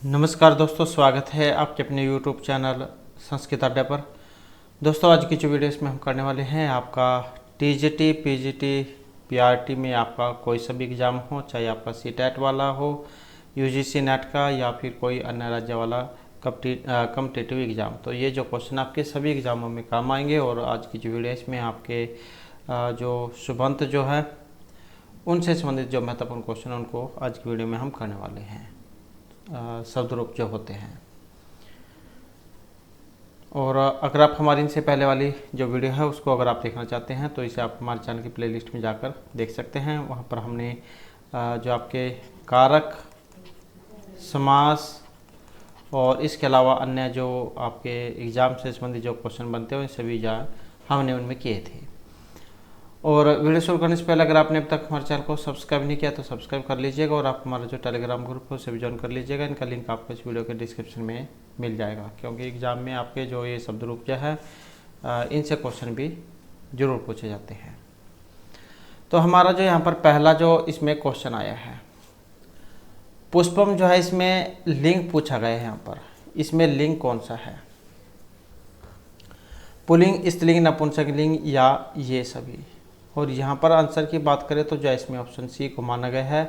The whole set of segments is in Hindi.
नमस्कार दोस्तों, स्वागत है आपके अपने YouTube चैनल संस्कृत अड्डे पर। दोस्तों, आज की जो वीडियो इसमें हम करने वाले हैं, आपका टीजीटी, पीजीटी, पीआरटी में आपका कोई सा भी एग्ज़ाम हो, चाहे आपका सीटेट वाला हो, यूजीसी नेट का या फिर कोई अन्य राज्य वाला कम्पिटिटिव एग्ज़ाम, तो ये जो क्वेश्चन आपके सभी एग्ज़ामों में काम आएंगे। और आज की जो वीडियो इसमें आपके जो शुभंत जो है उनसे संबंधित जो महत्वपूर्ण क्वेश्चन है उनको आज की वीडियो में हम करने वाले हैं, शब्द रूप जो होते हैं। और अगर आप हमारी इनसे पहले वाली जो वीडियो है उसको अगर आप देखना चाहते हैं तो इसे आप हमारे चैनल की प्लेलिस्ट में जाकर देख सकते हैं। वहाँ पर हमने जो आपके कारक, समास और इसके अलावा अन्य जो आपके एग्ज़ाम से संबंधित जो क्वेश्चन बनते हैं सभी हमने उनमें किए थे। और वीडियो शुरू करने से पहले अगर आपने अब तक हमारे चैनल को सब्सक्राइब नहीं किया तो सब्सक्राइब कर लीजिएगा और आप हमारा जो टेलीग्राम ग्रुप है उसे भी ज्वाइन कर लीजिएगा। इनका लिंक आपको इस वीडियो के डिस्क्रिप्शन में मिल जाएगा, क्योंकि एग्ज़ाम में आपके जो ये शब्द रूप जो है इनसे क्वेश्चन भी जरूर पूछे जाते हैं। तो हमारा जो यहाँ पर पहला जो इसमें क्वेश्चन आया है, पुष्पम जो है, इसमें लिंग पूछा गया है। यहाँ पर इसमें लिंग कौन सा है? पुल्लिंग, स्त्रीलिंग, नपुंसकलिंग या ये सभी? और यहाँ पर आंसर की बात करें तो जो इसमें ऑप्शन सी को माना गया है।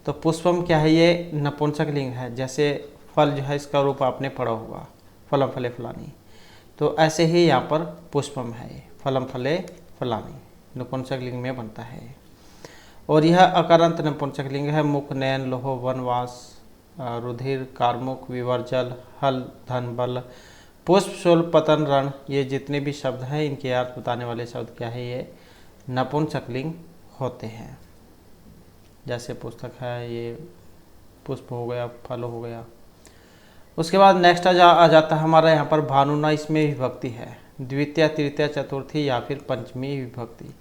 तो पुष्पम क्या है? ये नपुंसकलिंग है। जैसे फल जो है इसका रूप आपने पढ़ा होगा, फलम फले फलानी, तो ऐसे ही यहाँ पर पुष्पम है, फलम फले फलानी, नपुंसकलिंग में बनता है। और यह अकारांत नपुंसकलिंग है। मुख, नयन, लोह, वनवास, रुधिर, कारमुख, विवर्जल, हल, धन, बल, पुष्प, शूल, पतन, रण, ये जितने भी शब्द हैं इनके अर्थ बताने वाले शब्द क्या है? ये नपुंसकलिंग होते हैं। जैसे पुस्तक है, ये पुष्प हो गया, फल हो गया। उसके बाद नेक्स्ट आ जाता है हमारा यहाँ पर भानुना। इसमें विभक्ति है द्वितीय, तृतीय, चतुर्थी या फिर पंचमी विभक्ति।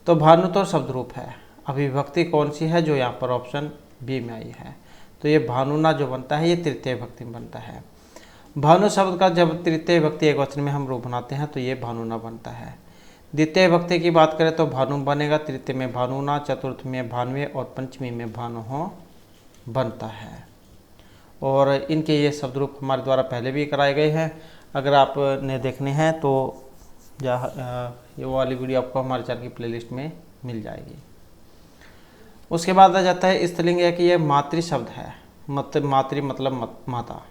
तो भानु तो शब्द रूप है, अब विभक्ति कौन सी है? जो यहाँ पर ऑप्शन बी में आई है। तो ये भानुना जो बनता है ये तृतीय विभक्ति में बनता है। भानु शब्द का जब तृतीय विभक्ति एक वचन में हम रूप बनाते हैं तो ये भानुना बनता है। द्वितीय विभक्ति की बात करें तो भानु बनेगा, तृतीय में भानुना, चतुर्थ में भानवे और पंचमी में भानुहो बनता है। और इनके ये शब्द रूप हमारे द्वारा पहले भी कराए गए हैं। अगर आपने देखने हैं तो ये वाली वीडियो आपको हमारे चैनल की प्लेलिस्ट में मिल जाएगी। उसके बाद आ जाता है स्त्रीलिंग है कि ये मातृ शब्द है। मातृ मतलब माता।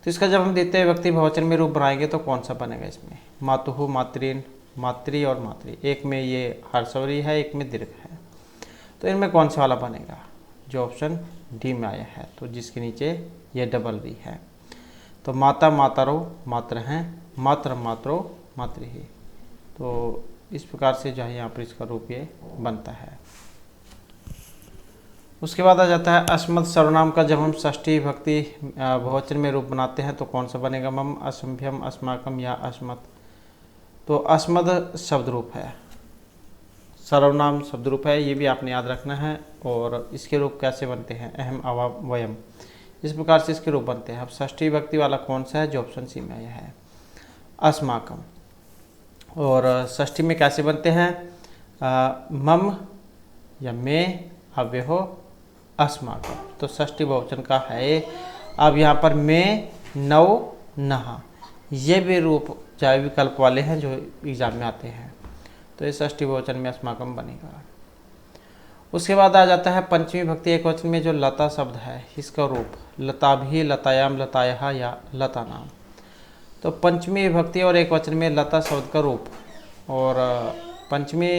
तो इसका जब हम द्वितीय विभक्ति बहुवचन में रूप बनाएंगे तो कौन सा बनेगा? इसमें मातुहु, मातृन, मातृ और मातृ। एक में ये हर्षवरी है, एक में दीर्घ है। तो इनमें कौन सा वाला बनेगा? जो ऑप्शन डी में आया है, तो जिसके नीचे ये डबल री है। तो माता, मातारो, मात्र हैं, मात्र, मात्रो, मातृ ही। तो इस प्रकार से जो है यहाँ पर इसका रूप ये बनता है। उसके बाद आ जाता है अस्मत् सर्वनाम का। जब हम षष्ठी विभक्ति बहुवचन में रूप बनाते हैं तो कौन सा बनेगा? मम, असंभ्यम, अस्माकम या अस्मत्। तो अस्मद शब्द रूप है, सर्वनाम शब्द रूप है, ये भी आपने याद रखना है। और इसके रूप कैसे बनते हैं? अहम, अवाम, वयम, इस प्रकार से इसके रूप बनते हैं। अब षष्ठी विभक्ति वाला कौन सा है? जो ऑप्शन सी में आया है, अस्माकम। और षष्ठी में कैसे बनते हैं? मम या में, अव्यहो, अस्माकम। तो षष्ठी बहुवचन का है। अब यहाँ पर में, नौ, नहा, ये भी रूप चाहे विकल्प वाले हैं जो एग्जाम में आते हैं। तो ये षष्ठी बहुवचन में अस्माकम बनेगा। उसके बाद आ जाता है पंचमी विभक्ति एक वचन में जो लता शब्द है, इसका रूप लता भी, लतायाम, लताया या लता नाम। तो पंचमी विभक्ति और एक वचन में लता शब्द का रूप, और पंचमी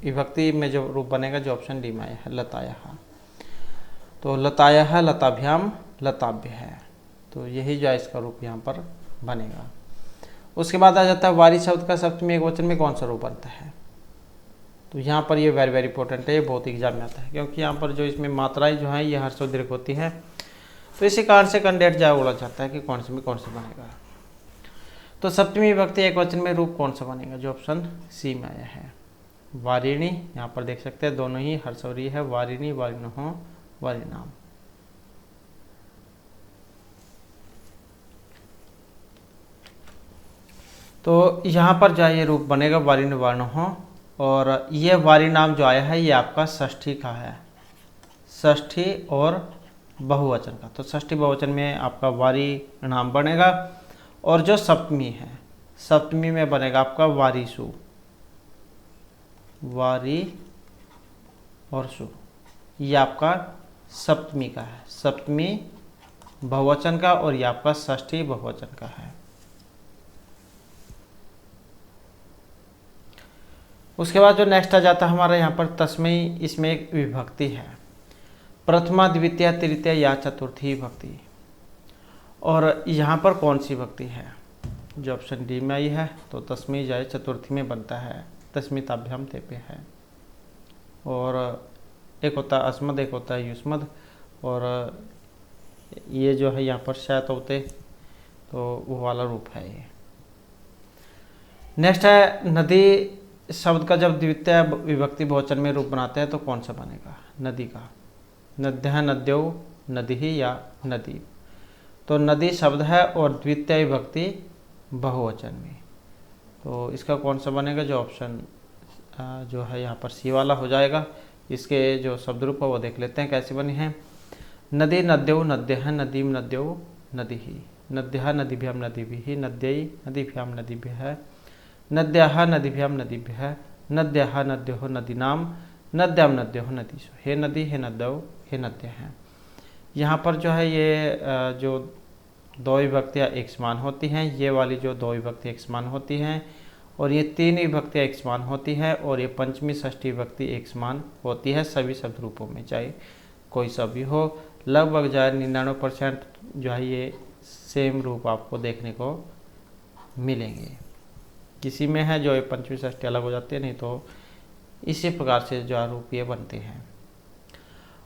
विभक्ति में जो रूप बनेगा जो ऑप्शन डी में आया है, लताया। तो लताया, लताभ्याम, लताभ्य है। तो यही जो है इसका रूप यहाँ पर बनेगा। उसके बाद आ जाता है वारी शब्द का सप्तमी एक वचन में कौन सा रूप बनता है? तो यहाँ पर ये वेरी वेरी इंपॉर्टेंट है, ये बहुत एग्जाम में आता है, क्योंकि यहाँ पर जो इसमें मात्राएं जो हैं ये हर्षों दीर्घ होती हैं। तो इसी कारण से कैंडिडेट जो उड़ा जाता है कि कौन से में कौन सा बनेगा। तो सप्तमी विभक्ति एक वचन में रूप कौन सा बनेगा? जो ऑप्शन सी में आया है, वारिणी। यहाँ पर देख सकते हैं दोनों ही हर्षवरी है, वारिणी, वारिणो, वारिणाम। तो यहाँ पर जो ये रूप बनेगा वारिण, वारिणो। और ये वारी नाम जो आया है ये आपका षष्ठी का है, षष्ठी और बहुवचन का, तो षष्ठी बहुवचन में आपका वारी नाम बनेगा। और जो सप्तमी है, सप्तमी में बनेगा आपका वारीसु, वारी और सु, ये आपका सप्तमी का है, सप्तमी बहुवचन का, और ये आपका षष्ठी बहुवचन का है। उसके बाद जो नेक्स्ट आ जाता है हमारा यहाँ पर तस्मै, इसमें एक विभक्ति है, प्रथमा द्वितीय तृतीय या चतुर्थी विभक्ति। और यहाँ पर कौन सी विभक्ति है, जो ऑप्शन डी में आई है, तो तस्मै जाए चतुर्थी में बनता है, तस्मिताभ्याम तेभ्यः है। और एक होता है अस्मद, एक होता है युष्मद, और ये जो है यहाँ पर शैत होते, तो वो वाला रूप है ये। नेक्स्ट है नदी शब्द का जब द्वितीय विभक्ति बहुवचन में रूप बनाते हैं तो कौन सा बनेगा, नदी का, नद्यः नद्यौ नदी या नदी। तो नदी शब्द है और द्वितीय विभक्ति बहुवचन में, तो इसका कौन सा बनेगा, जो ऑप्शन जो है यहाँ पर सी वाला हो जाएगा। इसके जो शब्द रूप है वो देख लेते हैं कैसे बनी है। नदी नद्यौ नद्यः नदीम नद्यौ नदीः, नद्यः नदीभ्याम नदीभिः, नद्यै नदीभ्याम नदीभ्यः, नद्याः नदीभ्याम नदीभ्यः, नद्याः नद्योः नदीनां, नद्यां नद्योः नदीषु। हे नदी हे नद्यौ हे नद्यः। यहाँ पर जो है ये जो दो विभक्तियाँ एक समान होती हैं, ये वाली जो दो विभक्ति एक समान होती हैं, और ये तीन विभक्तियाँ एक समान होती हैं, और ये पंचमी षष्ठी विभक्ति एक समान होती है सभी शब्द रूपों में, चाहे कोई सा भी हो। लगभग जो है 99% जो है ये सेम रूप आपको देखने को मिलेंगे। किसी में है जो ये पंचमी षष्ठी अलग हो जाती है, नहीं तो इसी प्रकार से जो रूप ये बनते हैं।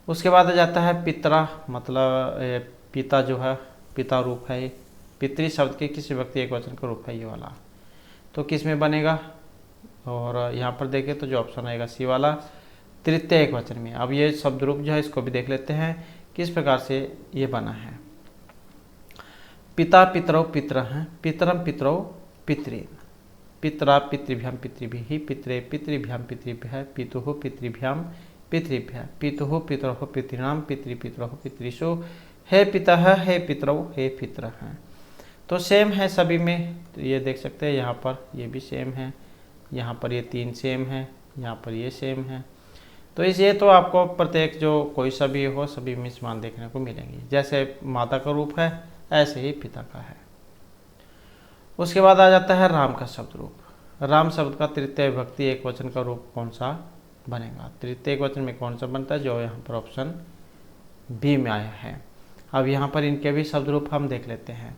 उसके बाद आ जाता है पितरा, मतलब पिता जो है पिता रूप है, पितृ शब्द के किसी व्यक्ति एक वचन का रूप है ये वाला, तो किस में बनेगा, और यहाँ पर देखें तो जो ऑप्शन आएगा सी वाला, तृतीय एक वचन में। अब ये शब्द रूप जो है इसको भी देख लेते हैं किस प्रकार से ये बना है। पिता पितरौ पितर हैं, पितरम पितरौ पितृन, पितरा पितृभ्याम पितृभिः, पितरे पितृभ्याम पितृभ्यः, पितुः पितृभ्याम पितृभ्यः, पितुः पितरौ पितॄणां, पितृपितरौ पितृषु, हे पितः हे पितरौ हे पितरः। तो सेम है सभी में, तो ये देख सकते हैं यहाँ पर ये भी सेम है, यहाँ पर ये तीन सेम है, यहाँ पर ये सेम है। तो इसलिए तो आपको प्रत्येक जो कोई सा भी हो सभी में समान देखने को मिलेंगे, जैसे माता का रूप है ऐसे ही पिता का है। उसके बाद आ जाता है राम का शब्द रूप। राम शब्द का तृतीय विभक्ति एक वचन का रूप कौन सा बनेगा, तृतीय एक वचन में कौन सा बनता है, जो यहाँ पर ऑप्शन बी में आया है। अब यहाँ पर इनके भी शब्द रूप हम देख लेते हैं,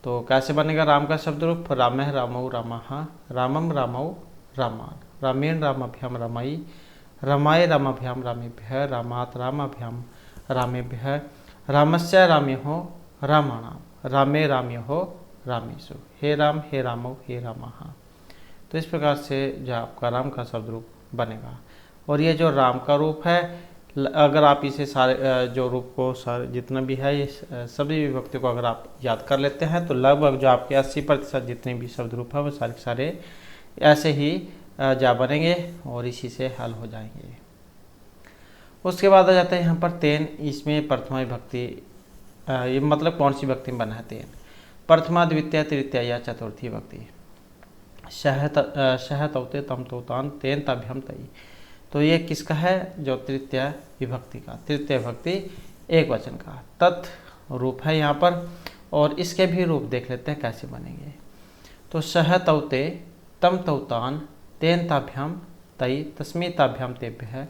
तो कैसे बनेगा राम का शब्द रूप। रामः रामौ रामः, रामम रामौ रामान, रामेण रामाभ्याम रामाई, रामाय रामाभ्याम रामेभ्यः, रामात् रामाभ्याम रामेभ्यः, रामस्य राम्योः रामाणां, रामे राम्योः रामेषु, हे राम हे रामौ हे रामः। तो इस प्रकार से जो आपका राम का शब्द रूप बनेगा। और ये जो राम का रूप है, अगर आप इसे सारे जो रूप को सारे जितना भी है ये सभी विभक्ति को अगर आप याद कर लेते हैं तो लगभग जो आपके 80% जितने भी शब्द रूप है वो सारे सारे ऐसे ही जा बनेंगे और इसी से हल हो जाएंगे। उसके बाद आ जाता है यहाँ पर तेन, इसमें प्रथमा विभक्ति ये मतलब कौन सी विभक्ति में बना है तेन, प्रथमा द्वितीय तृतीय या चतुर्थी विभक्ति। शह तौते तम तोतान तेन तभ्यम तई, तो ये किसका है, जो तृतीय विभक्ति का, तृतीय विभक्ति एक वचन का तत् रूप है यहाँ पर। और इसके भी रूप देख लेते हैं कैसे बनेंगे। तो शह तौते तम तौतान तेन ताभ्याम तई, तस्मै ताभ्याम तेभ्यः,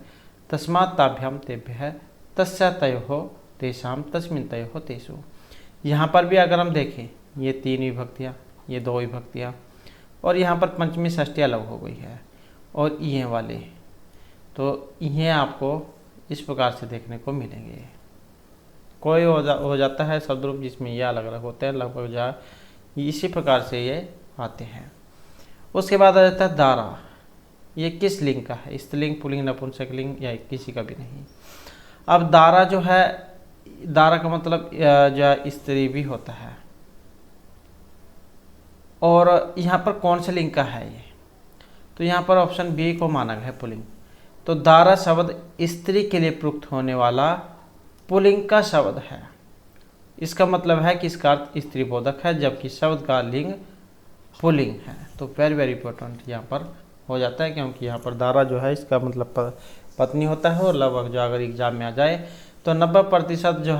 तस्मात् ताभ्याम तेभ्यः, तस्य तयोः तेषां, तस्मिन् तयोः तेषु। यहाँ पर भी अगर हम देखें ये तीन विभक्तियाँ, ये दो विभक्तियाँ, और यहाँ पर पंचमी षष्ठी अलग हो गई है, और ये वाले तो ये आपको इस प्रकार से देखने को मिलेंगे। कोई हो जाता है शब्द रूप जिसमें ये अलग अलग होते हैं, लगभग जा इसी प्रकार से ये आते हैं। उसके बाद आ जाता है दारा, ये किस लिंग का है, स्त्रीलिंग पुल्लिंग नपुंसकलिंग या किसी का भी नहीं। अब दारा जो है, दारा का मतलब जो स्त्री भी होता है, और यहाँ पर कौन से लिंग का है ये, तो यहाँ पर ऑप्शन बी को माना गया है पुल्लिंग। तो दारा शब्द स्त्री के लिए प्रयुक्त होने वाला पुल्लिंग का शब्द है, इसका मतलब है कि इसका अर्थ स्त्रीबोधक है, जबकि शब्द का लिंग पुल्लिंग है। तो वेरी वेरी इंपॉर्टेंट यहाँ पर हो जाता है, क्योंकि यहाँ पर दारा जो है इसका मतलब पत्नी होता है, और लगभग जो अगर एग्जाम में आ जाए तो 90% जो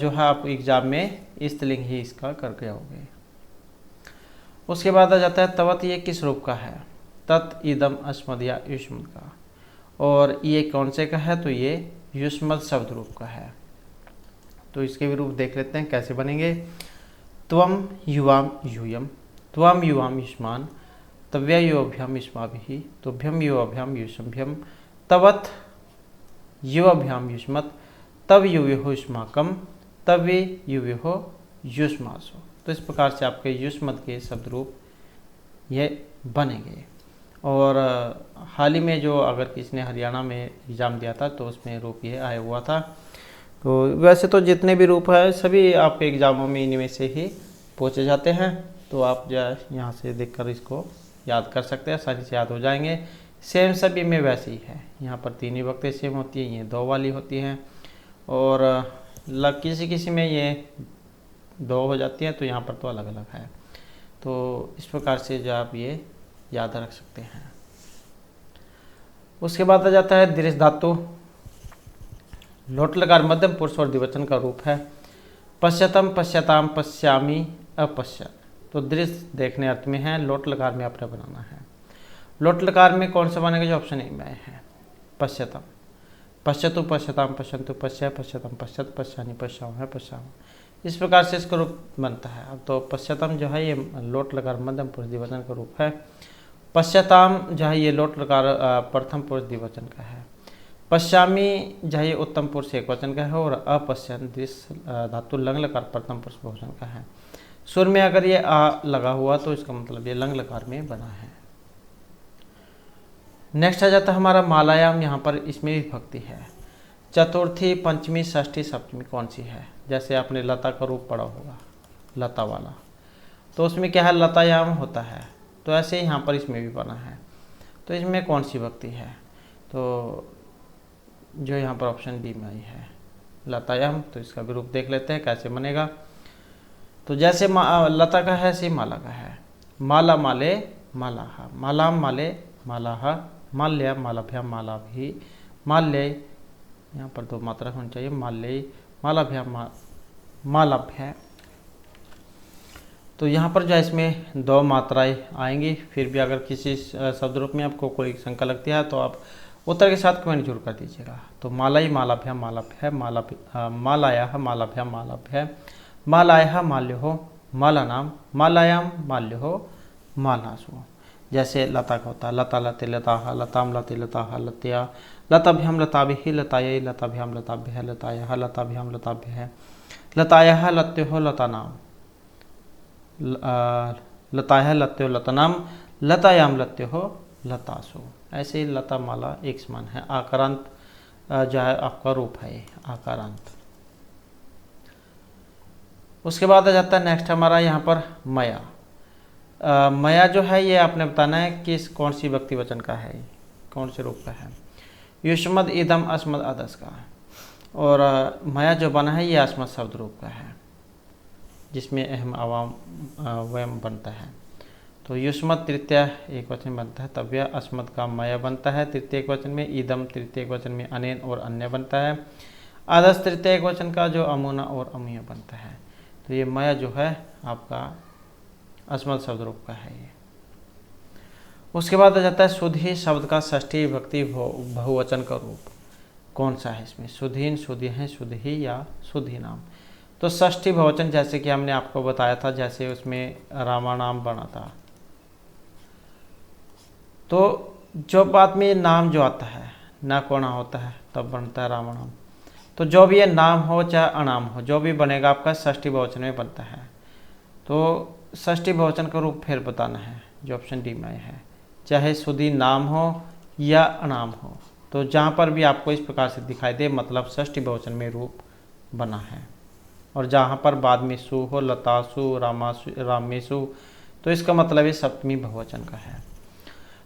है आप एग्जाम में स्त्रीलिंग ही इसका करके आओगे। उसके बाद आ जाता है तवत, ये किस रूप का है? तत्, इदम, अस्मद या युष्मद का। और ये कौन से का है? तो ये युष्मद शब्द रूप का है। तो इसके भी रूप देख लेते हैं कैसे बनेंगे। त्वम युवाम यूयम, त्वम युवाम युष्मान, तव्य युवाभ्याम युष्माभिः, तुभ्यम युवाभ्याम युष्मभ्यम, तवत युवाभ्याम युष्मत्, तव युवयोः युष्माकम, तवे युवयोः युष्मासु। तो इस प्रकार से आपके युष्मद के शब्द रूप ये बनेंगे। और हाल ही में जो अगर किसी ने हरियाणा में एग्ज़ाम दिया था तो उसमें रूप ये आया हुआ था। तो वैसे तो जितने भी रूप है सभी आपके एग्ज़ामों में इनमें से ही पूछे जाते हैं। तो आप जो है यहाँ से देखकर इसको याद कर सकते हैं, आसानी से याद हो जाएंगे। सेम सभी में वैसे ही है, यहाँ पर 3 विभक्ति सेम होती है, ये 2 वाली होती हैं, और किसी किसी में ये 2 हो जाती है, तो यहाँ पर तो अलग अलग है। तो इस प्रकार से जो आप ये याद रख सकते हैं। उसके बाद आ जाता है दृश्य धातु। लोट लकार मध्यम पुरुष और द्विवचन का रूप है। पश्यतम, पश्यताम, पश्यामी, अपश्यत। तो दृश्य देखने अर्थ में है, लोट लकार में आपने बनाना है। लोट लकार में कौन सा बनेगा? जो ऑप्शन ए में है, पश्यतम। पश्यतु, पश्यताम, पश्यन्तु, पश्य, पश्यतम, पश्यत, पश्यानि, पश्यामः, पश्यामः। इस प्रकार से इसका रूप बनता है। अब तो पश्यतम जो है ये लोट लकार मध्यम पुरुष द्विवचन का रूप है। पश्यताम जो है ये लोट लकार प्रथम पुरुष द्विवचन का है। पश्यामी जो है ये उत्तम पुरुष एकवचन का है, और अपश्यन दृश्य धातु लंग लकार प्रथम पुरुष बहुवचन का है। सुर में अगर ये आ लगा हुआ तो इसका मतलब ये लंग लकार में बना है। नेक्स्ट आ जाता है हमारा मालायाम। यहाँ पर इसमें विभक्ति है। चतुर्थी, पंचमी, षष्ठी, सप्तमी कौन सी है? जैसे आपने लता का रूप पढ़ा होगा, लता वाला, तो उसमें क्या है? लतायाम होता है। तो ऐसे यहाँ पर इसमें भी बना है। तो इसमें कौन सी विभक्ति है? तो जो यहाँ पर ऑप्शन डी में आई है, लतायाम। तो इसका भी रूप देख लेते हैं कैसे बनेगा। तो जैसे लता का है ऐसे माला का है। माला माले मालाहा, मालाम माले मालाहा, माल्या मालाभ्याम मालाभिः, माल्ये, यहाँ पर 2 मात्रा होनी चाहिए, माल्ये मालाभ्याम मालाभ्य। तो यहाँ पर जो है इसमें 2 मात्राएं आएंगी। फिर भी अगर किसी शब्द रूप में आपको कोई शंका लगती है तो आप उत्तर के साथ कमेंट जरूर कर दीजिएगा। तो मालाई मालाभ्याम मालाभ्य, मालायाः मालाभ्याम मालाभ्य, मालायाः माल्योः मालानाम, मालायाम माल्योः मालासु। जैसे लता का होता है लता लते लताः, लताम लते लताः, लत्या, लताभ्याम लताभिः, लतायै लताभ्याम लताभ्यः, लतायाः लताभ्याम लताभ्यः, लतायाः लत्योः लतानाम, लतायाः लत्योः लतानाम, लतायाम लत्योः लतासु। ऐसे ही लता माला एक समान है। आकारांत जो है आपका रूप है, आकारांत। उसके बाद आ जाता है नेक्स्ट हमारा यहाँ पर मया। मया जो है ये आपने बताना है कि कौन सी व्यक्ति वचन का है, कौन से रूप का है। युष्मद, इदम, अस्मद, अदस का। और मया जो बना है ये अस्मद शब्द रूप का है, जिसमें अहम अवाम वयम बनता है। तो युष्मद तृतीय एक वचन बनता है, तव्य अस्मद का मया बनता है तृतीय एक वचन में, इदम तृतीय एक वचन में अनेन और अन्य बनता है, अदस तृतीय एक वचन का जो अमुना और अमुया बनता है। तो ये मया जो है आपका अस्मद शब्द रूप का है ये। उसके बाद आ जाता है सुधी शब्द का षष्ठी विभक्ति बहुवचन का रूप कौन सा है इसमें? सुधीन, सुधी है, सुधी या सुधी नाम। तो षष्ठी बहुवचन जैसे कि हमने आपको बताया था, जैसे उसमें रामानाम बना था। तो जो बात में नाम जो आता है ना कोना होता है तब बनता है रामानाम। तो जो भी ये नाम हो चाहे अनाम हो, जो भी बनेगा आपका षष्ठी बहुवचन में बनता है। तो षष्ठी बहुवचन का रूप फिर बताना है, जो ऑप्शन डी में है, चाहे सुधी नाम हो या अनाम हो। तो जहाँ पर भी आपको इस प्रकार से दिखाई दे मतलब षष्ठी बहुवचन में रूप बना है। और जहाँ पर बाद में सु हो, लतासु, रामासु, रामेशु, तो इसका मतलब ये सप्तमी बहुवचन का है।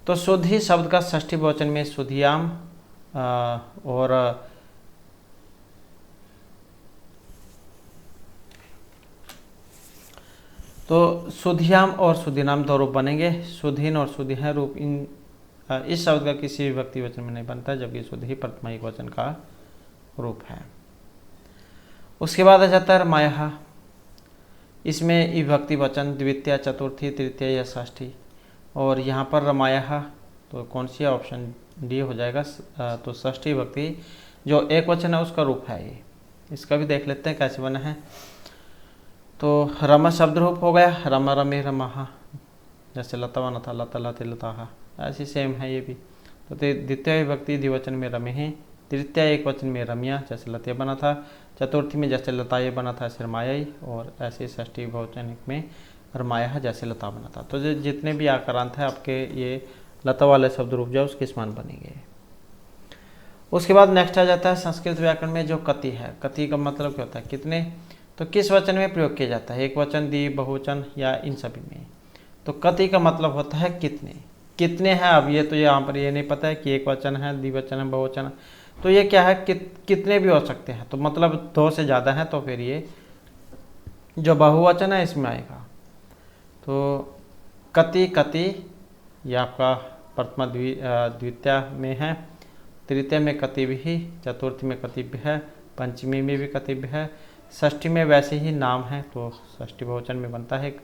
तो सुधी शब्द का षष्ठी बहुवचन में सुधियाम और तो सुधियाम और सुधिनाम दो रूप बनेंगे। सुधीन और सुधिह रूप इस शब्द का किसी भी विभक्ति वचन में नहीं बनता, जबकि सुधि प्रथमा एकवचन का रूप है। उसके बाद आ जाता है रमायः। इसमें विभक्ति वचन द्वितीय, चतुर्थी, तृतीय या षष्ठी। और यहाँ पर रमायः तो कौन सी ऑप्शन डी हो जाएगा। तो षष्ठी विभक्ति जो एक वचन है उसका रूप है ये। इसका भी देख लेते हैं कैसे बना है। तो रमा शब्द रूप हो गया, रमा रमे रमाहा, जैसे लता बना था लता लते लताहा, ऐसी सेम है ये भी। तो द्वितीय विभक्ति द्विवचन में रमे हैं, तृतीय एक वचन में रमिया जैसे लते बना था, चतुर्थी में जैसे लताए बना था ऐसे रमायाई, और ऐसे षष्ठी बहुवचन में रमाया जैसे लता बना था। तो जितने भी आकारांत है आपके ये लता वाले शब्द रूप जो उसके समान बनेंगे। उसके बाद नेक्स्ट आ जाता है संस्कृत व्याकरण में जो कति है। कति का मतलब क्या होता है, कितने। तो किस वचन में प्रयोग किया जाता है, एक वचन, द्वि, बहुवचन या इन सभी में। तो कति का मतलब होता है कितने। कितने हैं, अब ये तो यहाँ पर ये नहीं पता है कि एक वचन है, द्विवचन है, बहुवचन है। तो ये क्या है, कितने भी हो सकते हैं। तो मतलब दो से ज़्यादा है तो फिर ये जो बहुवचन है इसमें आएगा। तो कति कति ये आपका प्रथमा द्वितीय में है, तृतीय में कति भी, चतुर्थी में कति भी है, पंचमी में भी कति भी है, षष्ठी में वैसे ही नाम है तो षष्ठी बहुवचन में बनता है,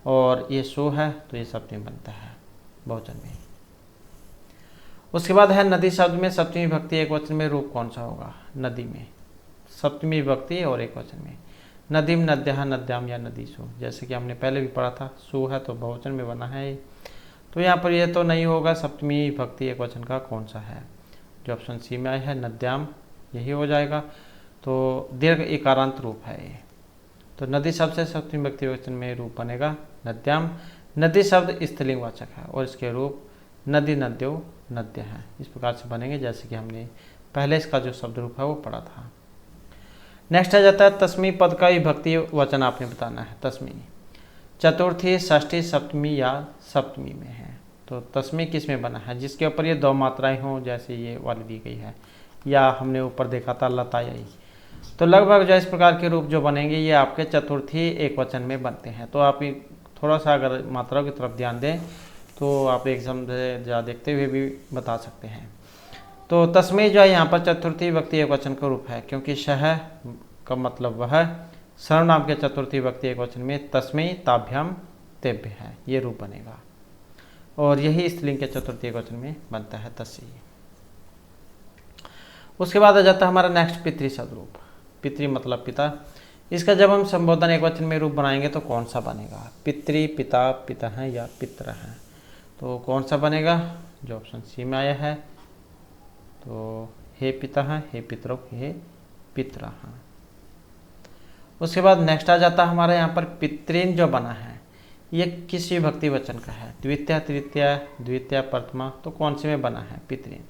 और ये सो है तो ये सप्तमी बनता है बहुवचन में। उसके बाद है नदी शब्द में सप्तमी विभक्ति एक वचन में रूप कौन सा होगा। नदी में सप्तमी विभक्ति और एक वचन में नदीम, नद्यः, नद्याम या नदीसु, जैसे कि हमने पहले भी पढ़ा था। सु है तो बहुवचन में बना है। तो यहाँ पर ये तो नहीं होगा, सप्तमी विभक्ति एक वचन का कौन सा है। जो ऑप्शन सी में आया है नद्याम, यही हो जाएगा। तो दीर्घ इकारांत रूप है ये। तो नदी शब्द से सप्तमी विभक्ति वचन में रूप बनेगा नद्याम। नदी शब्द स्त्रीलिंग वाचक है और इसके रूप नदी, नद्यो, नद्य है। इस प्रकार से बनेंगे जैसे कि हमने पहले इसका जो शब्द रूप है वो पढ़ा था। नेक्स्ट आ जाता है तस्मी पद का विभक्ति वचन आपने बताना है। तस्मी चतुर्थी, षष्ठी, सप्तमी या सप्तमी में है। तो तस्मी किस में बना है, जिसके ऊपर ये दो मात्राएं हों, जैसे ये वाली दी गई है, या हमने ऊपर देखा था लतायाई। तो लगभग जो इस प्रकार के रूप जो बनेंगे ये आपके चतुर्थी एक वचन में बनते हैं। तो आप थोड़ा सा अगर मात्राओं की तरफ ध्यान दें तो आप एग्जाम जा देखते हुए भी बता सकते हैं। तो तस्मै जो है यहाँ पर चतुर्थी विभक्ति एक वचन का रूप है, क्योंकि शह का मतलब वह सर्वनाम के चतुर्थी विभक्ति एक वचन में तस्मै, ताभ्याम, तेभ्य है, ये रूप बनेगा। और यही स्त्रीलिंग के चतुर्थी एक वचन में बनता है तस्सी। उसके बाद आ जाता है हमारा नेक्स्ट पितृ शब्द रूप। पितृ मतलब पिता। इसका जब हम संबोधन एक वचन में रूप बनाएंगे तो कौन सा बनेगा। पितृ, पिता, पिता हैं या पितर हैं। तो कौन सा बनेगा, जो ऑप्शन सी में आया है। तो हे पिता हैं, हे पितरों, हे पितरा हैं। उसके बाद नेक्स्ट आ जाता है हमारा यहाँ पर पितृन जो बना है ये किस विभक्ति वचन का है। द्वितीय, तृतीय, द्वितीय, प्रथमा, तो कौन से में बना है पितृन।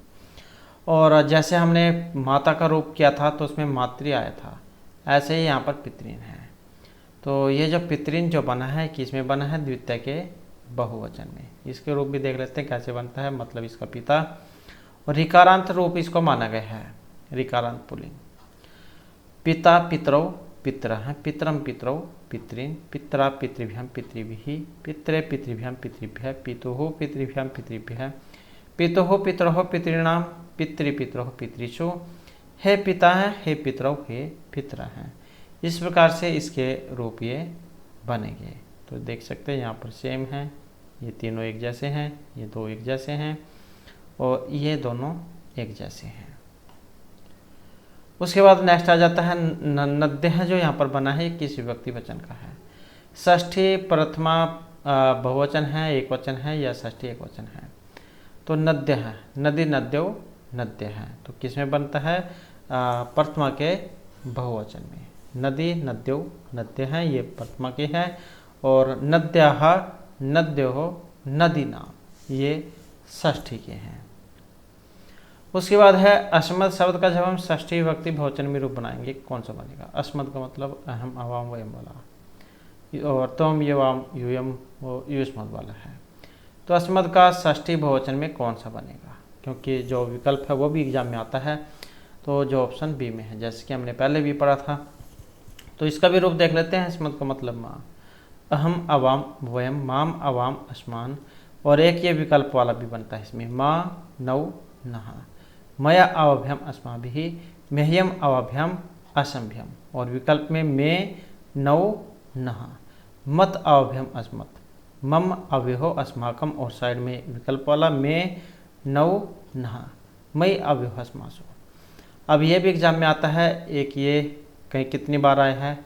और जैसे हमने माता का रूप किया था तो उसमें मातृ आया था, ऐसे ही यहाँ पर पितृन है। तो ये जो पितृन जो बना है किस में बना है, द्वितीय के बहुवचन में। इसके रूप भी देख लेते हैं कैसे बनता है। मतलब इसका पिता, और ऋकारांत रूप इसको माना गया है, ऋकारांत पुल्लिंग। पिता, पितरौ, पितर हैं, पितरम, पितरौ, पितृन, पितरा, पितृभ्याम, पितृभिः, पितरे, पितृभ्याम, पितृभ्यः, पितुः, पितृभ्याम, पितृभ्यः, पितुः, पितरौ, पितॄणाम, पितृपितरौ, पितृषु, हे पिता हैं, हे पितरौ, हे पितरा हैं। इस प्रकार से इसके रूप ये बनेंगे। तो देख सकते हैं यहाँ पर सेम है, ये तीनों एक जैसे हैं, ये दो एक जैसे हैं, और ये दोनों एक जैसे हैं। उसके बाद नेक्स्ट आ जाता है नद्य जो यहाँ पर बना है किस विभक्ति वचन का है। षष्ठी प्रथमा बहुवचन है, एक वचन है, या षष्ठी एक वचन है। तो नद्य है, नदी, नद्यो, नद्य है। तो किस में बनता है, प्रथमा के बहुवचन में। नदी, नद्यो, नद्य हैं, ये प्रथमा के हैं। और नद्याः, नद्योः, नदीनाम, ये षष्ठी के हैं। उसके बाद है अस्मद शब्द का जब हम षष्ठी विभक्ति बहुवचन में रूप बनाएंगे कौन सा बनेगा। अस्मद का मतलब अहम, अवाम, वयम वाला, और तम, यवाम, यूयम, वो युष्मद वाला है। तो अस्मद का षष्ठी बहुवचन में कौन सा बनेगा, क्योंकि जो विकल्प है वो भी एग्जाम में आता है। तो जो ऑप्शन बी में है, जैसे कि हमने पहले भी पढ़ा था। तो इसका भी रूप देख लेते हैं। अस्मद का मतलब माँ। अहम अवाम वयम माम अवाम अस्मान, और एक ये विकल्प वाला भी बनता है इसमें, माँ नौ नहा, मया अवभ्यम अस्माभिः मह्यम अवभ्यम असंभ्यम, और विकल्प में मैं नौ नहा, मत अवभ्यम अस्मत्, मम अव्यहो अस्माकम, और साइड में विकल्प वाला मैं नौ नहा, मई अव्यहो अस्मासु। अब ये भी एग्जाम में आता है, एक ये कहीं कितनी बार आया है,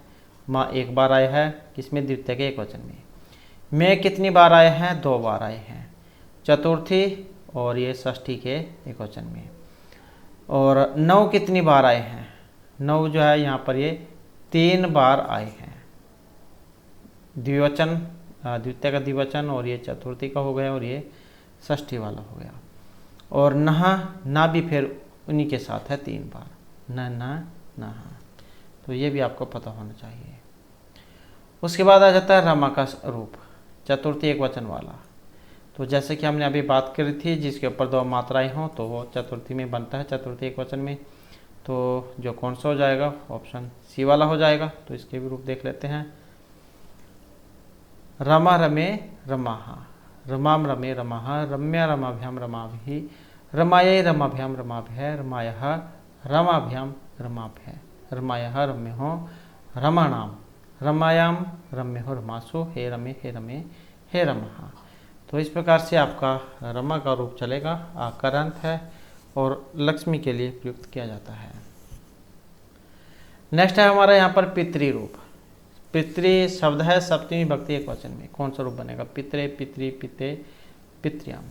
माँ एक बार आया है, किसमें, द्वितीय के एकवचन में। मैं कितनी बार आए हैं, 2 बार आए हैं, चतुर्थी और ये षष्ठी के एकवचन में। और 9 कितनी बार आए हैं, 9 जो है यहाँ पर ये 3 बार आए हैं, द्विवचन, द्वितीय का द्विवचन, और ये चतुर्थी का हो गया और ये षष्ठी वाला हो गया। और नहा, ना भी फिर उन्हीं के साथ है 3 बार, न ना नहा, तो ये भी आपको पता होना चाहिए। उसके बाद आ जाता है रमा का रूप, चतुर्थी एकवचन वाला। तो जैसे कि हमने अभी बात करी थी, जिसके ऊपर 2 मात्राएं हों तो वो चतुर्थी में बनता है, चतुर्थी एकवचन में। तो जो कौन सा हो जाएगा, ऑप्शन सी वाला हो जाएगा। तो इसके भी रूप देख लेते हैं, रमा रमे रमाहा, रमाम रमे रमाहा, रम्या रमाभ्याम रमाभिः, रमायै रमाभ्याम रमाभ्यः, रमायः रमाभ्याम रमाभ्यः, रमायः रम्यो रमाणाम, रमायाम रम्यो रमासु, हे रमे हे रमे हे रमः। तो इस प्रकार से आपका रमा का रूप चलेगा, आकार अंत है और लक्ष्मी के लिए प्रयुक्त किया जाता है। नेक्स्ट है हमारा यहाँ पर पितृ रूप। पितृ शब्द है सप्तमी विभक्ति एकवचन में, कौन सा रूप बनेगा, पितरे पितृ पिते पितृयाम।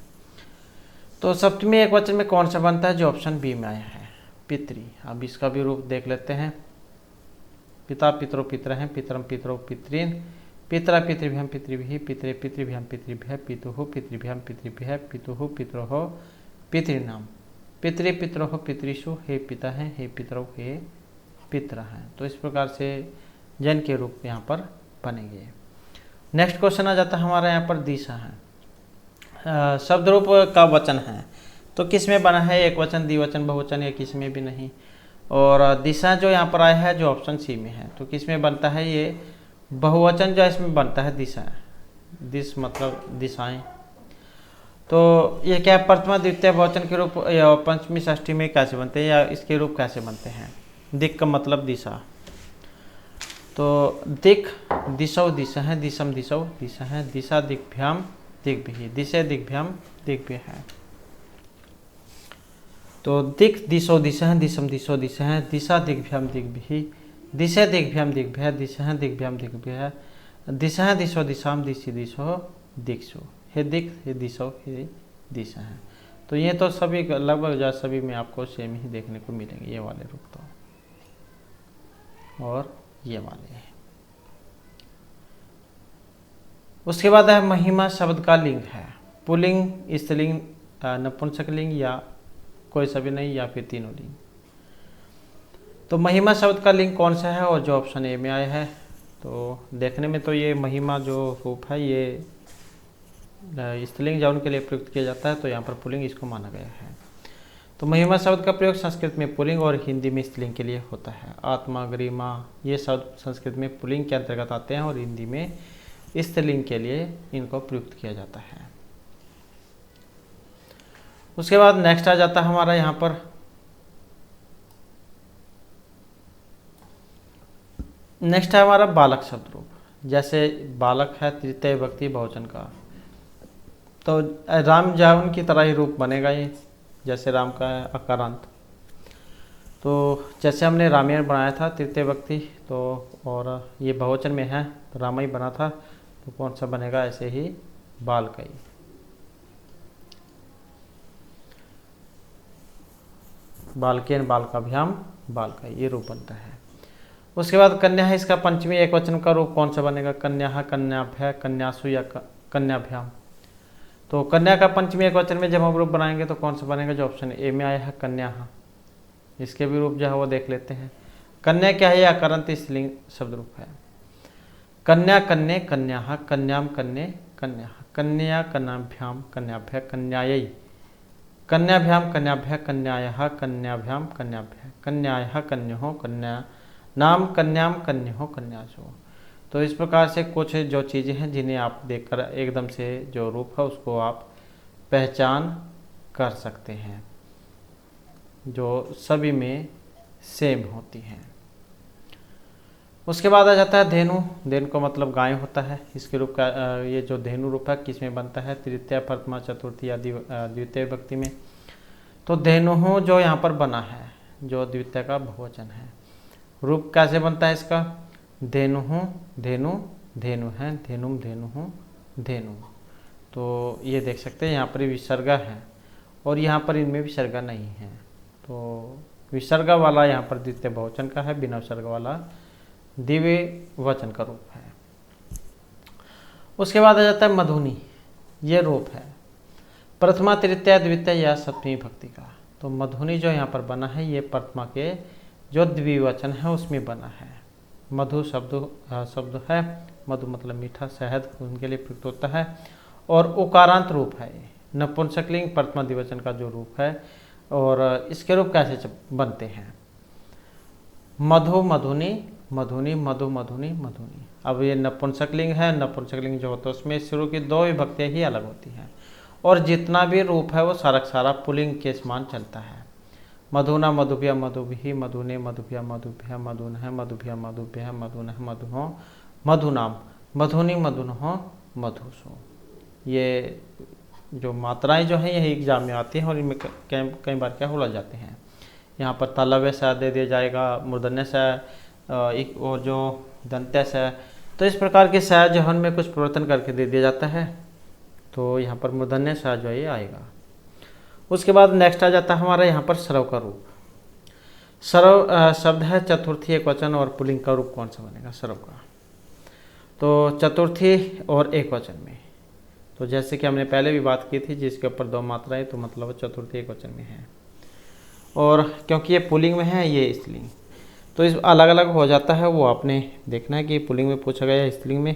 तो सप्तमी एकवचन में कौन सा बनता है, जो ऑप्शन बी में आया है, पितृ। अब इसका भी रूप देख लेते हैं, पिता पितरो पितर हैं, पितरम पितरो पितृन, पितरा पितृभ्यम पितृभिः, पितरे पितृभ्यम पितृभ्यः, पितुः पितृभ्यम पितृभ्यः, पितुः पितरोः पितृनाम, पितृ पितरोः पितृषु, हे पिता हैं, हे पितरों हे पितर हैं। तो इस प्रकार से जन के रूप यहाँ पर बनेंगे। नेक्स्ट क्वेश्चन आ जाता है हमारा यहाँ पर दिशा है। शब्द रूप का वचन है, तो किस में बना है, एक वचन, द्विवचन, बहुवचन, या किस में भी नहीं। और दिशा जो यहाँ पर आया है, जो ऑप्शन सी में है, तो किस में बनता है, ये बहुवचन जो इसमें बनता है, दिशा, दिश मतलब दिशाएं। तो ये क्या प्रथमा द्वितीय बहुवचन के रूप या पंचमी षष्ठी में कैसे बनते हैं, या इसके रूप कैसे बनते हैं। दिक् का मतलब दिशा, तो दिक् दिशौ दिशा है, दिशम दिशौ दिशा है, दिशा दिग्भ्याम दिग्भिः, दिशे दिग्भ्याम दिग्भ्यः है। तो दिक् दिशौ दिशा है, दिशम दिशौ दिशा है, दिशा दिग्भ्याम दिग्भिः, दिशे दिग्भ्याम दिग्भ्यः, दिशा दिग्भ्याम दिग्भ्यः, दिशा दिशो दिशाम दिशि दिशो दिक्षु, हे दिक् हे दिशौ हे दिशा है। तो ये तो सभी लगभग जो सभी में आपको सेम ही देखने को मिलेंगे, ये वाले रूप तो, और ये वाले। उसके बाद है महिमा शब्द का लिंग है, पुल्लिंग, स्त्रीलिंग, नपुंसकलिंग, या कोई सभी नहीं, या फिर तीनों लिंग। तो महिमा शब्द का लिंग कौन सा है, और जो ऑप्शन ए में आया है। तो देखने में तो ये महिमा जो रूप है, ये स्त्रीलिंग जब उनके लिए प्रयुक्त किया जाता है, तो यहाँ पर पुल्लिंग इसको माना गया है। तो महिमा शब्द का प्रयोग संस्कृत में पुल्लिंग और हिंदी में स्त्रीलिंग के लिए होता है। आत्मा, गरिमा, ये शब्द संस्कृत में पुल्लिंग के अंतर्गत आते हैं, और हिंदी में स्त्रीलिंग के लिए इनको प्रयुक्त किया जाता है। उसके बाद नेक्स्ट आ जाता है हमारा यहाँ पर नेक्स्ट है हमारा बालक शब्द रूप। जैसे बालक है तृतीय विभक्ति बहुवचन का, तो राम जावन की तरह ही रूप बनेगा ये, जैसे राम का है अकारांत। तो जैसे हमने रामायण बनाया था तृतीय विभक्ति, तो और ये बहुवचन में है, तो रामा ही बना था, तो कौन सा बनेगा, ऐसे ही बालकई। बालकेन बालकाभ्याम बालकई, ये रूप बनता है। उसके बाद कन्या है, इसका पंचमी एकवचन का रूप कौन सा बनेगा, कन्या, कन्याभ्य, कन्यासु, या कन्याभ्याम। तो कन्या का पंचमी एकवचन में जब हम रूप बनाएंगे तो कौन सा बनेगा, जो ऑप्शन ए में आया है, कन्या। इसके भी रूप जो है वो देख लेते हैं। कन्या क्या है, अकारांत स्त्रीलिंग शब्द रूप है। कन्या कन्ये कन्या, कन्याम कन्ये कन्या, कन्या कन्याभ्याम कन्याभ्य, कन्यायै, कन्याभ्याम कन्याभ्य, कन्यायः कन्याभ्याम कन्याभ्य, कन्यायः कन्योः कन्या नाम, कन्याम कन्योः कन्यासु। तो इस प्रकार से कुछ जो चीज़ें हैं जिन्हें आप देखकर एकदम से जो रूप है उसको आप पहचान कर सकते हैं, जो सभी में सेम होती हैं। उसके बाद आ जाता है धेनु। धेनु का मतलब गाय होता है। इसके रूप का ये जो धेनु रूप है किस में बनता है? तृतीया, प्रथमा, चतुर्थी या द्वितीय विभक्ति में। तो धेनु जो यहाँ पर बना है, जो द्वितीय का बहुवचन है, रूप कैसे बनता है इसका? धेनु, धेनु, धेनु है, धेनुम, धेनु, धेनु। तो ये देख सकते हैं यहाँ पर विसर्गा है और यहाँ पर इनमें विसर्गा नहीं है। तो विसर्गा वाला यहाँ पर द्वितीय बहुवचन का है, बिना विसर्गा वाला द्विवचन का रूप है। उसके बाद आ जाता है मधुनी। ये रूप है प्रथमा, तृतीया, द्वितीय या सप्तमी भक्ति का। तो मधुनी जो यहाँ पर बना है ये प्रथमा के जो द्विवचन है उसमें बना है। मधु शब्द है, मधु मतलब मीठा, शहद उनके लिए प्रयुक्त होता है। और उकारांत रूप है ये, नपुंसकलिंग प्रथमा द्विवचन का जो रूप है। और इसके रूप कैसे बनते हैं? मधु, मधुनी, मधुनी, मधु, मधुनी, मधुनी। अब ये नपुंसकलिंग है, नपुंसकलिंग जो होता है उसमें शुरू की दो विभक्तियाँ ही अलग होती हैं और जितना भी रूप है वो सारा पुल्लिंग के समान चलता है। मधुना, मधुभ्य, मधुभिः, मधुने, मधुभ्य, मधुभ्य, मधुनः, मधुभ्य, मधुभ्य, मधुनः, मधुहो, मधुनाम, मधुनि, मधुनहो, मधुसो। ये जो मात्राएं जो हैं यही एग्जाम में आती हैं और इनमें कई बार क्या उलझ जाते हैं। यहाँ पर तालव्य स दे दिया जाएगा, मूर्धन्य स और जो दंत्य स। तो इस प्रकार के स जो में कुछ परिवर्तन करके दे दिया जाता है। तो यहाँ पर मूर्धन्य स जो है ये आएगा। उसके बाद नेक्स्ट आ जाता है हमारा यहाँ पर सरव का रूप। सरव शब्द है चतुर्थी एक वचन और पुल्लिंग का रूप कौन सा बनेगा सरव का? तो चतुर्थी और एक वचन में। तो जैसे कि हमने पहले भी बात की थी जिसके ऊपर दो मात्राएं, तो मतलब चतुर्थी एक वचन में है और क्योंकि ये पुल्लिंग में है ये स्त्रीलिंग, तो इस अलग अलग हो जाता है। वो आपने देखना है कि पुल्लिंग में पूछा गया है स्त्रीलिंग में।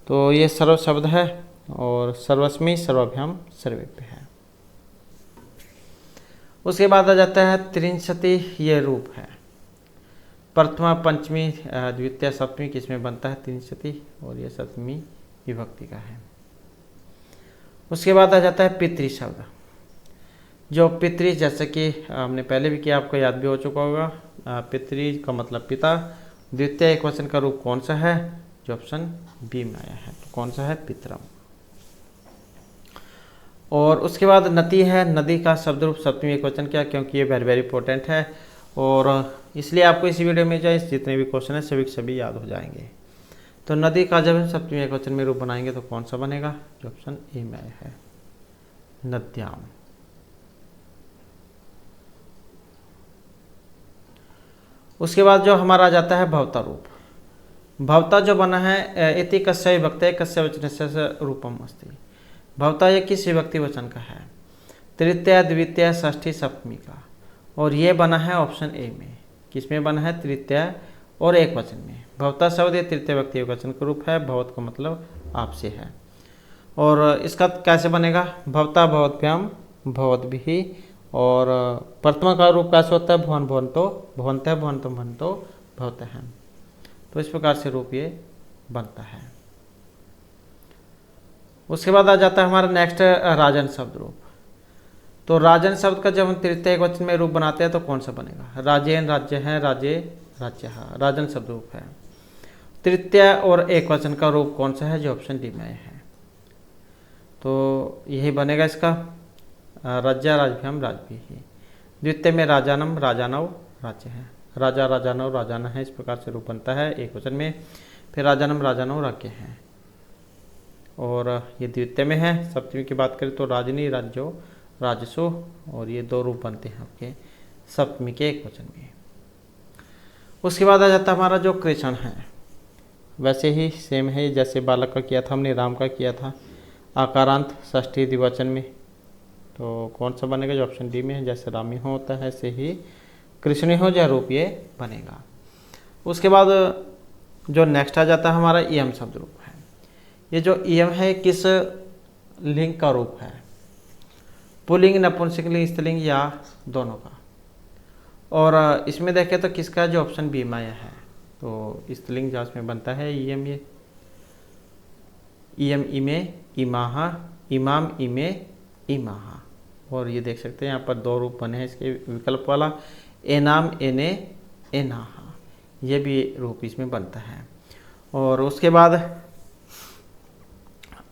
तो ये सर्व शब्द है और सर्वस्मी, सर्वाभ्याम, सर्वेभ्य है। उसके बाद आ जाता है त्रिंशति। ये रूप है प्रथमा, पंचमी, द्वितीय, सप्तमी किसमें बनता है? त्रिंशति और ये सप्तमी विभक्ति का है। उसके बाद आ जाता है पितृ शब्द। जो पितृ, जैसे कि हमने पहले भी किया, आपको याद भी हो चुका होगा। पितृ का मतलब पिता। द्वितीय एक वचन का रूप कौन सा है? जो ऑप्शन बी में आया है। तो कौन सा है? पितरम। और उसके बाद नदी है। नदी का शब्द रूप सप्तमी एक वचन क्या? क्योंकि ये वेरी इंपॉर्टेंट है और इसलिए आपको इस वीडियो में जो जितने भी क्वेश्चन है सभी के सभी याद हो जाएंगे। तो नदी का जब हम सप्तमी एक वचन में रूप बनाएंगे तो कौन सा बनेगा? जो ऑप्शन ए में आया है, नद्याम। उसके बाद जो हमारा आ जाता है भवता रूप। भवता जो बना है इति कस्य विभक्ते कस्य वचनस्य रूपम अस्ति। भवता ये किस विभक्ति वचन का है? तृतीय, द्वितीय, षष्ठी, सप्तमी का। और ये बना है ऑप्शन ए में। किसमें बना है? तृतीय और एक वचन में। भवता शब्द ये तृतीय व्यक्ति वचन का रूप है। भवत का मतलब आपसे है। और इसका कैसे बनेगा? भवता, भवद्भ्याम, भवद्भिः। और प्रथमा का रूप कैसे होता है? भुवन, भुवन्तो, भुवन्तः, भुवन्तं, भवन्तो, भवतः। तो इस प्रकार से रूप ये बनता है। उसके बाद आ जाता है हमारा नेक्स्ट राजन शब्द रूप। तो राजन शब्द का जब हम तृतीय एक वचन में रूप बनाते हैं तो कौन सा बनेगा? राजेन, राज्य है, राजे, राज्यः। राजन शब्द रूप है। तृतीय और एक वचन का रूप कौन सा है? जो ऑप्शन डी में है। तो यही बनेगा इसका राज्य, राजभ्याम, राजभिः। द्वितीय में राजानम, राजानव, राज्य है। राजा, राजानव, राजाना है। इस प्रकार से रूप बनता है एक वचन में। फिर राजानम, राजानव, राज्य है। और ये द्वितीय में है। सप्तमी की बात करें तो राजनी, राज्यो, राजसो। और ये दो रूप बनते हैं आपके सप्तमी के एक वचन में। उसके बाद आ जाता है हमारा जो कृष्ण है। वैसे ही सेम है जैसे बालक का किया था हमने, राम का किया था। आकारांत षष्ठी द्विवचन में। तो कौन सा बनेगा? जो ऑप्शन डी में है। जैसे रामी हो होता है ऐसे ही कृष्ण हो जो रूप ये बनेगा। उसके बाद जो नेक्स्ट आ जाता है हमारा इयम शब्द रूप है। ये जो इयम है किस लिंग का रूप है? पुल्लिंग, नपुंसकलिंग, स्त्रीलिंग या दोनों का? और इसमें देखें तो किसका? जो ऑप्शन बी में आया है तो स्त्रीलिंग जांच में बनता है ईएम, ये ईएम इमे इमाहा, इमाम इमे इमाहा। और ये देख सकते हैं यहाँ पर दो रूप बने हैं इसके विकल्प वाला, एनाम एने एनाहा, ये भी रूप इसमें बनता है। और उसके बाद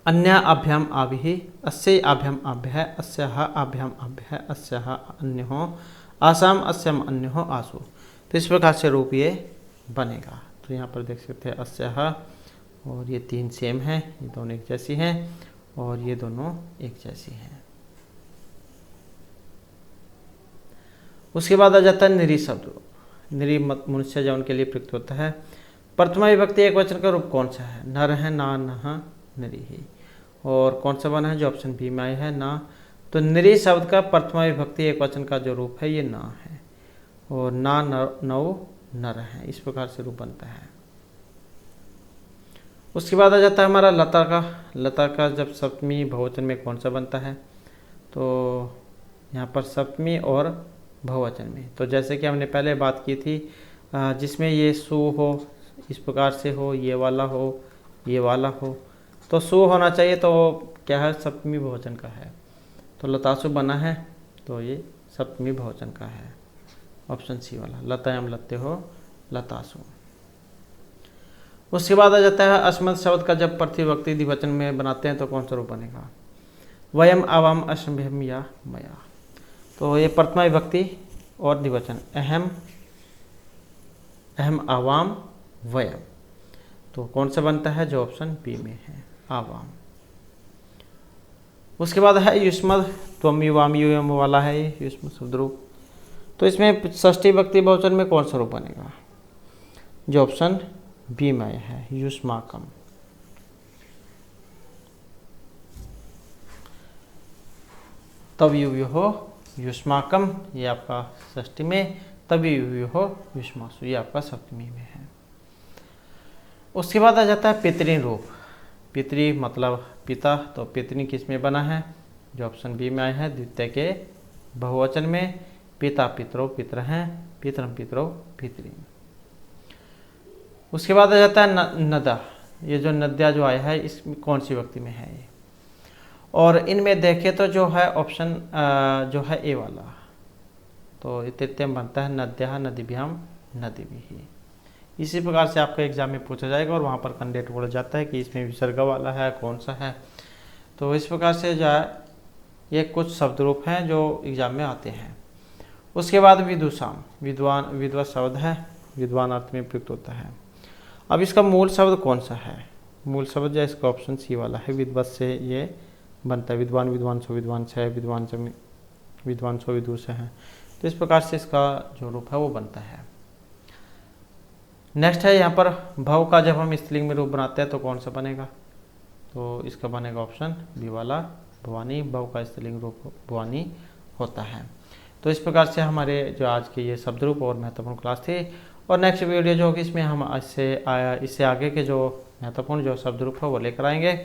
अन्य अभ्याम आभि, अस्य अभ्याम आभ्य, अस्याः अभ्याम आभ्य, अस्याः अन्यो, आसाम अस्याम अन्यो आसु। तो इस प्रकार से रूप ये बनेगा। तो यहाँ पर देख सकते हैं अस्याः, और ये तीन सेम हैं, ये दोनों एक जैसी हैं, और ये दोनों एक जैसी हैं। उसके बाद आ जाता है निरी शब्द। निरी मनुष्य जो उनके लिए प्रयुक्त होता है। प्रथमा विभक्ति एक वचन का रूप कौन सा है? नर है, ना, नह, निरी ही। और कौन सा बना है? जो ऑप्शन बी में है, ना। तो निरी शब्द का प्रथमा विभक्ति एक वचन का जो रूप है ये ना है, और ना नौ नर है, इस प्रकार से रूप बनता है। उसके बाद आ जाता है हमारा लता का। लता का जब सप्तमी बहुवचन में कौन सा बनता है? तो यहाँ पर सप्तमी और बहुवचन में, तो जैसे कि हमने पहले बात की थी, जिसमें ये सु हो, इस प्रकार से हो, ये वाला हो, ये वाला हो, तो सु होना चाहिए। तो क्या है? सप्तमी बहुवचन का है, तो लतासु बना है, तो ये सप्तमी बहुवचन का है, ऑप्शन सी वाला, लतायाम लत्ते हो लतासु। उसके बाद आ जाता है अस्मत् शब्द का जब प्रतिविभक्ति द्विवचन में बनाते हैं तो कौन सा रूप बनेगा? वयम आवाम अश्मभ्यम या मया। तो ये प्रथमा विभक्ति और द्विवचन, अहम अहम आवाम वयम, तो कौन सा बनता है? जो ऑप्शन बी में है, आवाम। उसके बाद है युष्मद, त्वम युवाम युयम वाला है ये युष्म शब्द रूप। तो इसमें षष्ठी विभक्ति बहुवचन में कौन सा रूप बनेगा? जो ऑप्शन बी में है, युष्माकम। तब यु हो युष्माकम, ये आपका षष्ठी में, तभी यु हो युष्मासु, ये आपका सप्तमी में है। उसके बाद आ जाता है पितृ रूप। पितृ मतलब पिता, तो पितृ किस में बना है? जो ऑप्शन बी में आया है, द्वितीय के बहुवचन में, पिता पितरो पितर हैं, पितरम पितरो पितृ। उसके बाद आ जाता है नदा। ये जो नद्या जो आया है इसमें कौन सी विभक्ति में है ये? और इनमें देखें तो जो है ऑप्शन जो है ए वाला, तो तृतीय बनता है नद्या नदीभ्याम नदीभिः। इसी प्रकार से आपका एग्जाम में पूछा जाएगा, और वहाँ पर कैंडिडेट बोला जाता है कि इसमें विसर्ग वाला है, कौन सा है। तो इस प्रकार से जो है ये कुछ शब्द रूप हैं जो एग्जाम में आते हैं। उसके बाद विदुषाम, विद्वान, विद्वत शब्द है, विद्वान अर्थ में प्रयुक्त होता है। अब इसका मूल शब्द कौन सा है? मूल शब्द जो इसका ऑप्शन सी वाला है, विद्वत से ये बनता है, विद्वान विद्वांसो विद्वांस है, विद्वांसो विदुष है। तो इस प्रकार से इसका जो रूप है वो बनता है। नेक्स्ट है यहाँ पर भव का जब हम स्त्रीलिंग में रूप बनाते हैं तो कौन सा बनेगा? तो इसका बनेगा ऑप्शन बी वाला, भवानी। भव का स्त्रीलिंग रूप भवानी होता है। तो इस प्रकार से हमारे जो आज के ये शब्द रूप और महत्वपूर्ण क्लास थी, और नेक्स्ट वीडियो जो होगी इसमें हम इससे आगे के जो महत्वपूर्ण जो शब्द रूप है वो लेकर आएंगे।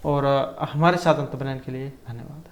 और हमारे साथ अंत बनाने के लिए धन्यवाद।